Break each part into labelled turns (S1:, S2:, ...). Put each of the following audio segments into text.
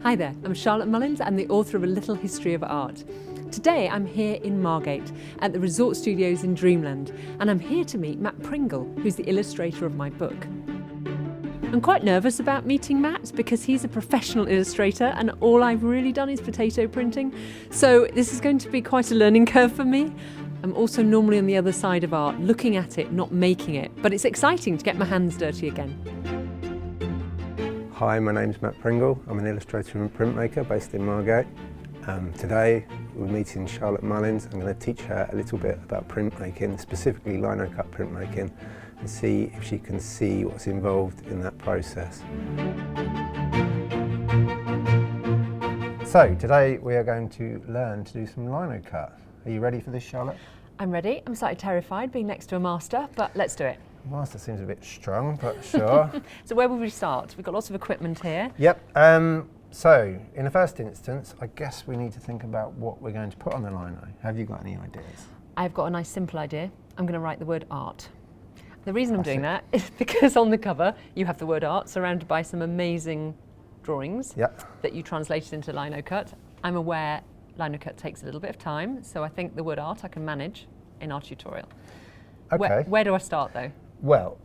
S1: Hi there, I'm Charlotte Mullins and the author of A Little History of Art. Today I'm here in Margate at the Resort Studios in Dreamland, and I'm here to meet Mat Pringle, who's the illustrator of my book. I'm quite nervous about meeting Mat because he's a professional illustrator and all I've really done is potato printing, so this is going to be quite a learning curve for me. I'm also normally on the other side of art, looking at it, not making it, but it's exciting to get my hands dirty again.
S2: Hi, my name's Mat Pringle. I'm an illustrator and printmaker based in Margate. Today we're meeting Charlotte Mullins. I'm going to teach her a little bit about printmaking, specifically Linocut printmaking, and see if she can see what's involved in that process. So today we are going to learn to do some Linocut. Are you ready for this, Charlotte?
S1: I'm ready. I'm slightly terrified being next to a master, but let's do it.
S2: Master seems a bit strong, but sure.
S1: So where will we start? We've got lots of equipment here.
S2: Yep. So in the first instance, I guess we need to think about what we're going to put on the lino. Have you got any ideas?
S1: I've got a nice simple idea. I'm going to write the word art. The reason I'm doing that is because on the cover you have the word art surrounded by some amazing drawings that you translated into Linocut. I'm aware Linocut takes a little bit of time, so I think the word art I can manage in our tutorial.
S2: Okay.
S1: Where do I start though?
S2: Well,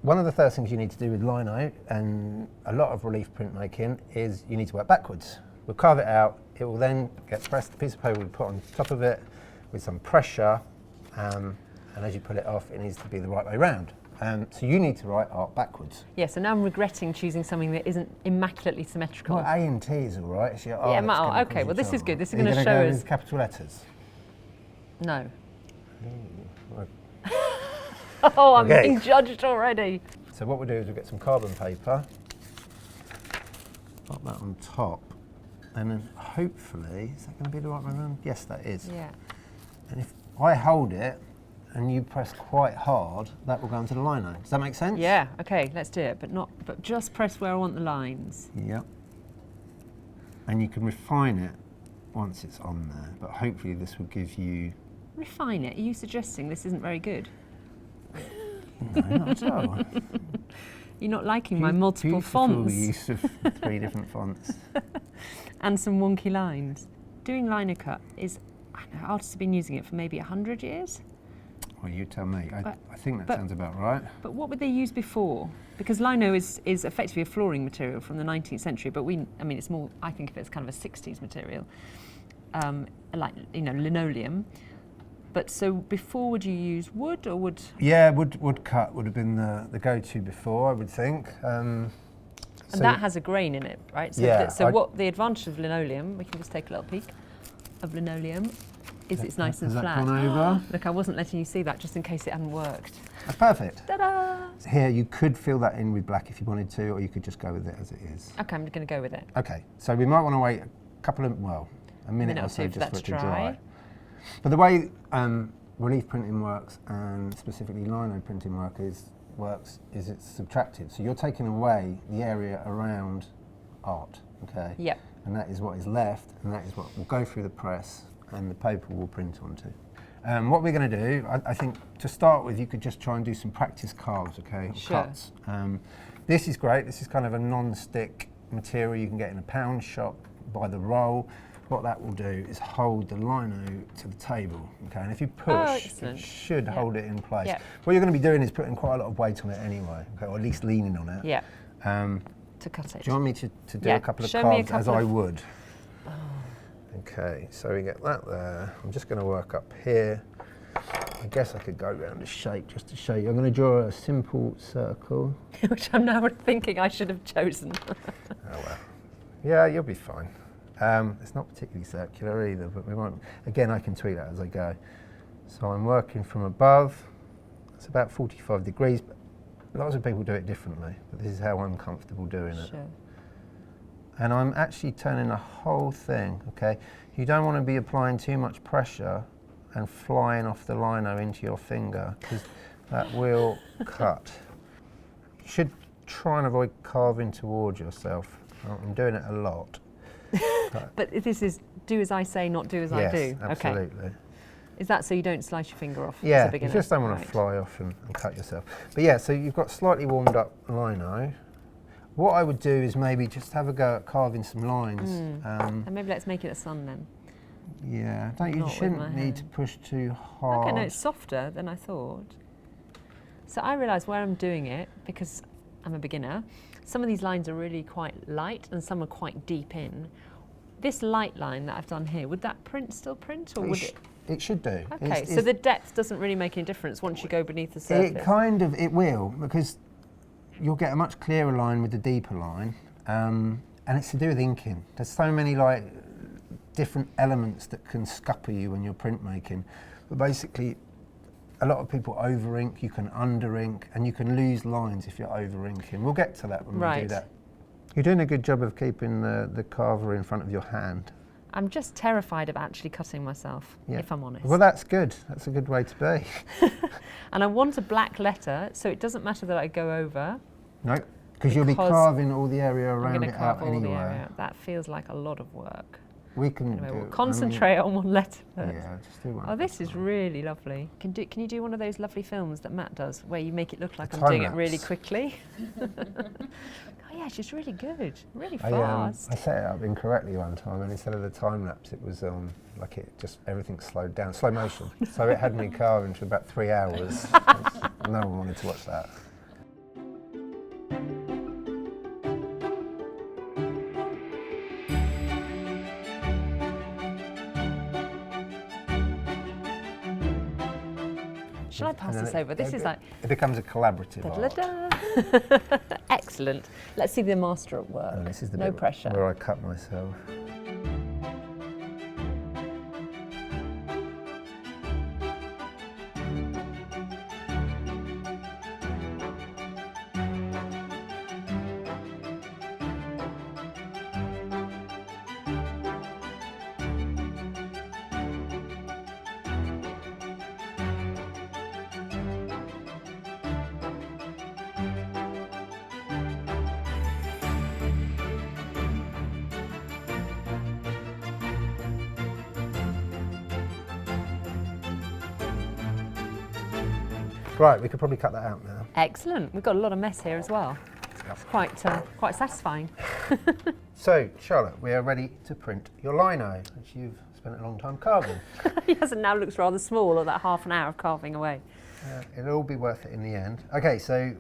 S2: one of the first things you need to do with lino and a lot of relief printmaking is you need to work backwards. We'll carve it out, it will then get pressed, the piece of paper will be put on top of it with some pressure, and as you pull it off it needs to be the right way round. So you need to write art backwards. Yeah,
S1: so now I'm regretting choosing something that isn't immaculately symmetrical.
S2: Well, A and T is all right. It's your
S1: yeah, okay, well this is good. This is going to show us...
S2: capital letters?
S1: No.
S2: Ooh,
S1: oh, I'm being judged already.
S2: So what we'll do is we'll get some carbon paper, pop that on top, and then hopefully, is that going to be the right way around? Yes, that is.
S1: Yeah.
S2: And if I hold it and you press quite hard, that will go into the lino. Does that make sense?
S1: Yeah, okay, let's do it, but just press where I want the lines.
S2: Yep. And you can refine it once it's on there, but hopefully this will give you...
S1: Refine it? Are you suggesting this isn't very good?
S2: No, not at all.
S1: You're not liking my multiple fonts.
S2: Use of 3 different fonts.
S1: And some wonky lines. Doing Linocut is, I don't know, artists have been using it for maybe 100 years?
S2: Well, you tell me. I think that sounds about right.
S1: But what would they use before? Because lino is effectively a flooring material from the 19th century, but it's more, I think of it as kind of a 60s material, like, linoleum. But so before, would you use wood or wood?
S2: Yeah, wood cut would have been the go-to before, I would think.
S1: And that has a grain in it, right? So,
S2: yeah,
S1: what the advantage of linoleum, we can just take a little peek of linoleum, is it's nice and flat.
S2: Has that gone over?
S1: Look, I wasn't letting you see that just in case it hadn't worked.
S2: That's perfect.
S1: Ta-da!
S2: Here, you could fill that in with black if you wanted to, or you could just go with it as it is.
S1: Okay, I'm going to go with it.
S2: Okay, so we might want to wait a minute or so just for it to dry. But the way relief printing works, and specifically lino printing works is it's subtractive. So you're taking away the area around art, okay?
S1: Yep.
S2: And that is what is left, and that is what will go through the press and the paper will print onto. What we're going to do, I think to start with, you could just try and do some practice carves, okay?
S1: Sure.
S2: Cuts. This is great. This is kind of a non-stick material you can get in a pound shop by the roll. What that will do is hold the lino to the table, okay? And if you push, it should hold it in place.
S1: Yep.
S2: What you're going to be doing is putting quite a lot of weight on it anyway, okay? Or at least leaning on it.
S1: Yeah. To cut it.
S2: Do you want me to do a couple of carves as I would?
S1: Oh.
S2: Okay, so we get that there. I'm just going to work up here. I guess I could go around the shape just to show you. I'm going to draw a simple circle.
S1: Which I'm now thinking I should have chosen.
S2: Oh well. Yeah, you'll be fine. It's not particularly circular either, but we might, again, I can tweak that as I go. So I'm working from above. It's about 45 degrees, but lots of people do it differently, but this is how I'm comfortable doing it.
S1: Sure.
S2: And I'm actually turning the whole thing, okay? You don't want to be applying too much pressure and flying off the lino into your finger, because that will cut. You should try and avoid carving towards yourself. I'm doing it a lot.
S1: But this is do as I say, not do as I do.
S2: Yes, absolutely.
S1: Okay. Is that so you don't slice your finger off
S2: yeah,
S1: as a beginner?
S2: You just don't want to fly off and cut yourself. But yeah, so you've got slightly warmed up lino. What I would do is maybe just have a go at carving some lines.
S1: And maybe let's make it a sun then.
S2: Yeah, you
S1: Not with
S2: shouldn't
S1: my
S2: need to
S1: hand.
S2: push too hard.
S1: Okay, no, it's softer than I thought. So I realise where I'm doing it, because I'm a beginner, some of these lines are really quite light and some are quite deep in. This light line that I've done here, would that still print, or would it?
S2: It should do.
S1: Okay, so the depth doesn't really make any difference once you go beneath the surface.
S2: It will, because you'll get a much clearer line with the deeper line, and it's to do with inking. There's so many like different elements that can scupper you when you're printmaking, but basically a lot of people over ink, you can under ink, and you can lose lines if you're over inking. We'll get to that when we do that. You're doing a good job of keeping the carver in front of your hand.
S1: I'm just terrified of actually cutting myself, if I'm honest.
S2: Well, that's good. That's a good way to be.
S1: And I want a black letter, so it doesn't matter that I go over.
S2: No, because you'll be carving all the area around it out anyway.
S1: That feels like a lot of work.
S2: We can
S1: anyway, we'll concentrate on one letter first.
S2: Yeah, just do one.
S1: Oh, this is really lovely. Can you do one of those lovely films that Matt does, where you make it look like I'm doing it really quickly? Oh yeah, she's really good, really fast.
S2: I set it up incorrectly one time, and instead of the time lapse, it was like everything slowed down, slow motion. So it had me carving for about 3 hours. No one wanted to watch that.
S1: Shall I pass this over? This is like...
S2: It becomes a collaborative art.
S1: Excellent. Let's see the master at work.
S2: And this is the
S1: no
S2: bit
S1: pressure.
S2: where I cut myself. Right, we could probably cut that out now.
S1: Excellent. We've got a lot of mess here as well. It's quite satisfying.
S2: So, Charlotte, we are ready to print your lino, which you've spent a long time carving.
S1: Yes, and now looks rather small, or that half an hour of carving away.
S2: It'll all be worth it in the end. Okay, so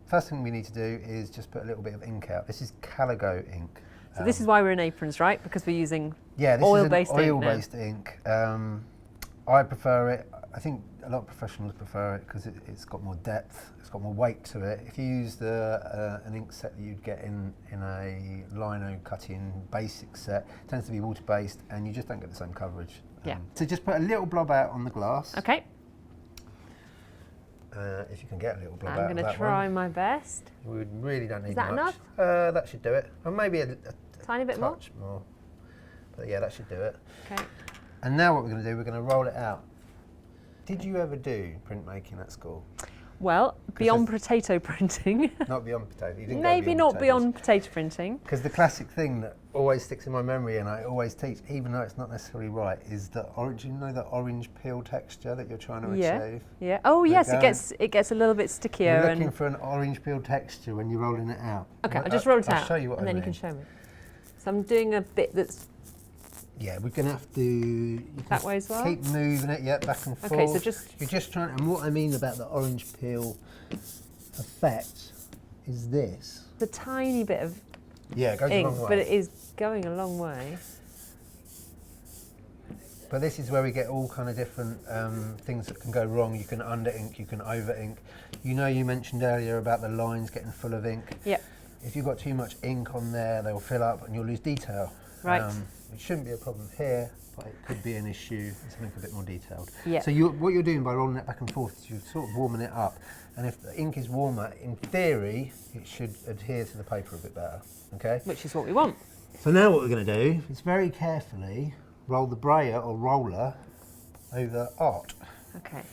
S2: first thing we need to do is just put a little bit of ink out. This is Caligo ink.
S1: So this is why we're in aprons, right? Because we're using
S2: this
S1: oil-based
S2: is oil-based ink. I prefer it. I think a lot of professionals prefer it because it's got more depth, it's got more weight to it. If you use an ink set that you'd get in a lino cutting basic set, it tends to be water-based and you just don't get the same coverage.
S1: Yeah.
S2: So just put a little blob out on the glass.
S1: Okay.
S2: If you can get a little blob out
S1: I'm
S2: of
S1: going to try my best.
S2: We really don't need much.
S1: Is that enough?
S2: That should do it. Or maybe a
S1: tiny bit
S2: touch more. But yeah, that should do it.
S1: Okay.
S2: And now what we're going to do, we're going to roll it out. Did you ever do printmaking at school?
S1: Well, beyond potato printing.
S2: Not beyond potato. You didn't
S1: Maybe
S2: go
S1: not beyond potato printing.
S2: Because the classic thing that always sticks in my memory, and I always teach, even though it's not necessarily right, is the orange. You know the orange peel texture that you're trying to achieve.
S1: Yeah. Oh yes, it gets a little bit stickier.
S2: You're looking for an orange peel texture when you're rolling it out.
S1: Okay, I'll just roll it out.
S2: I'll show you what
S1: and
S2: I
S1: then
S2: mean.
S1: You can show me. So I'm doing a bit that's.
S2: Yeah, we're going to have to
S1: that way as well.
S2: Keep moving it, back and forth.
S1: Okay, so
S2: you're just trying. And what I mean about the orange peel effect is this.
S1: The tiny bit of
S2: it goes
S1: ink,
S2: a long way.
S1: but it is going a long way.
S2: But this is where we get all kind of different things that can go wrong. You can under ink, you can over ink. You know, you mentioned earlier about the lines getting full of ink.
S1: Yeah.
S2: If you've got too much ink on there, they'll fill up and you'll lose detail.
S1: Right.
S2: It shouldn't be a problem here, but it could be an issue. It's something a bit more detailed.
S1: Yeah.
S2: So what you're doing by rolling it back and forth is you're sort of warming it up. And if the ink is warmer, in theory, it should adhere to the paper a bit better. Okay.
S1: Which is what we want.
S2: So now what we're going to do is very carefully roll the brayer or roller over art.
S1: Okay.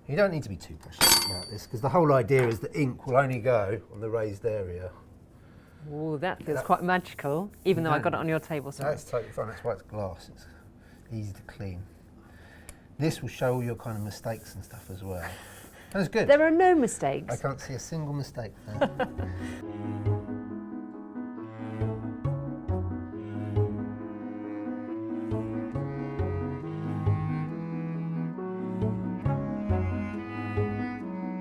S2: You don't need to be too precious about this because the whole idea is the ink will only go on the raised area.
S1: Oh, that feels quite magical, even though I got it on your table. So
S2: that's totally fine. That's why it's glass. It's easy to clean. This will show all your kind of mistakes and stuff as well. That's good.
S1: There are no mistakes.
S2: I can't see a single mistake there.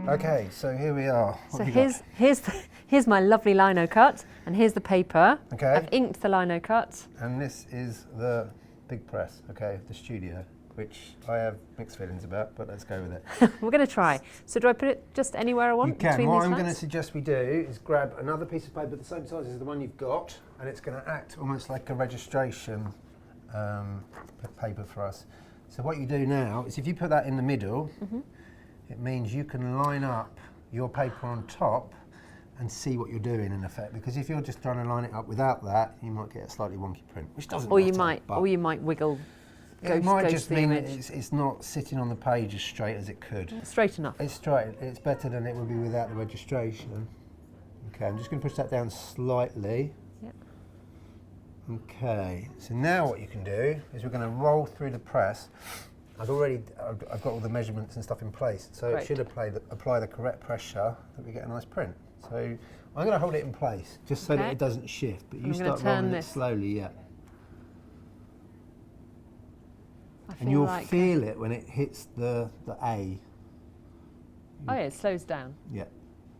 S2: Okay, so here we are.
S1: So here's my lovely Linocut, and here's the paper.
S2: Okay.
S1: I've inked the Linocut.
S2: And this is the big press, okay, the studio, which I have mixed feelings about, but let's go with it.
S1: We're going to try. So do I put it just anywhere I want?
S2: You can.
S1: Between
S2: What
S1: these
S2: I'm going to
S1: lines?
S2: suggest we do is grab another piece of paper the same size as the one you've got, and it's going to act almost like a registration paper for us. So what you do now is if you put that in the middle, it means you can line up your paper on top and see what you're doing in effect. Because if you're just trying to line it up without that, you might get a slightly wonky print, which doesn't
S1: Or
S2: matter.
S1: you might wiggle.
S2: It might
S1: ghost
S2: just
S1: the
S2: mean
S1: image.
S2: it's not sitting on the page as straight as it could.
S1: Straight enough.
S2: It's straight. It's better than it would be without the registration. Okay, I'm just going to push that down slightly.
S1: Yep.
S2: Okay, so now what you can do is we're going to roll through the press. I've got all the measurements and stuff in place, so
S1: Great.
S2: it should apply the correct pressure that we get a nice print. So I'm going to hold it in place just so that it doesn't shift, but you
S1: I'm gonna
S2: start
S1: turn
S2: rolling it
S1: this.
S2: slowly, yeah.
S1: I
S2: And you'll
S1: like
S2: feel it when it hits the A.
S1: Oh yeah, it slows down.
S2: Yeah.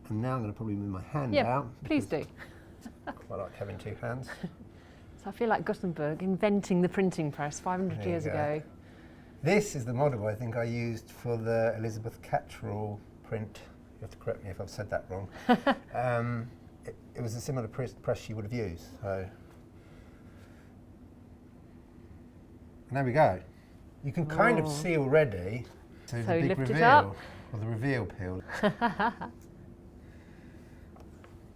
S2: And now I'm going to probably move my hand
S1: Yeah,
S2: out.
S1: please do.
S2: I quite like having two hands.
S1: So I feel like Gutenberg inventing the printing press 500
S2: There you
S1: years
S2: go.
S1: ago.
S2: This is the model I think I used for the Elizabeth Catterall print. You have to correct me if I've said that wrong. It was a similar press she would have used. So. And there we go. You can kind of see already the big
S1: lift it
S2: reveal,
S1: up.
S2: or the reveal peel.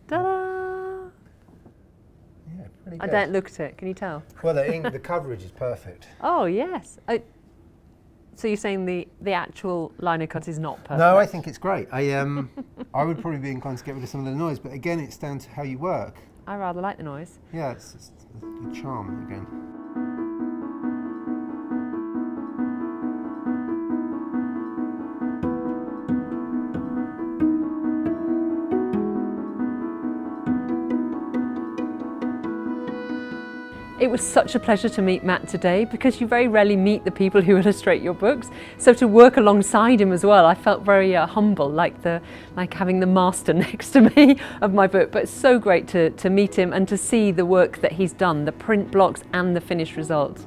S1: Ta-da!
S2: Yeah, pretty
S1: I
S2: good.
S1: don't look at it, can you tell?
S2: Well, the coverage is perfect.
S1: Oh yes. So you're saying the actual Linocut is not perfect?
S2: No, I think it's great. I would probably be inclined to get rid of some of the noise, but again, it's down to how you work.
S1: I rather like the noise.
S2: Yeah, it's your charm again.
S1: It was such a pleasure to meet Mat today because you very rarely meet the people who illustrate your books. So to work alongside him as well, I felt very humble, like having the master next to me of my book. But it's so great to meet him and to see the work that he's done, the print blocks and the finished result.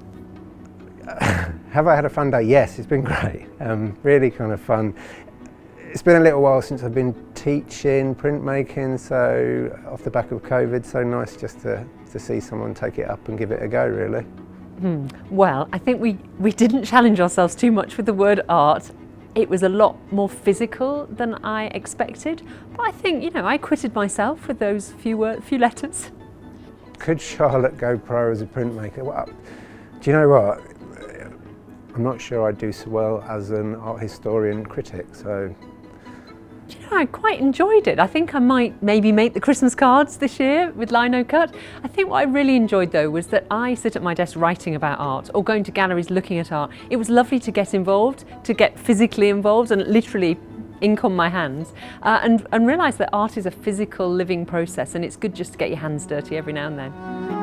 S2: Have I had a fun day? Yes, it's been great. Really kind of fun. It's been a little while since I've been teaching printmaking, so off the back of COVID, so nice just to see someone take it up and give it a go, really.
S1: Well, I think we didn't challenge ourselves too much with the word art. It was a lot more physical than I expected, but I think, I acquitted myself with those few letters.
S2: Could Charlotte go pro as a printmaker? Well, do you know what? I'm not sure I'd do so well as an art historian critic, so.
S1: I quite enjoyed it. I think I might maybe make the Christmas cards this year with Linocut. I think what I really enjoyed though was that I sit at my desk writing about art or going to galleries looking at art. It was lovely to get involved, to get physically involved and literally ink on my hands and realise that art is a physical living process and it's good just to get your hands dirty every now and then.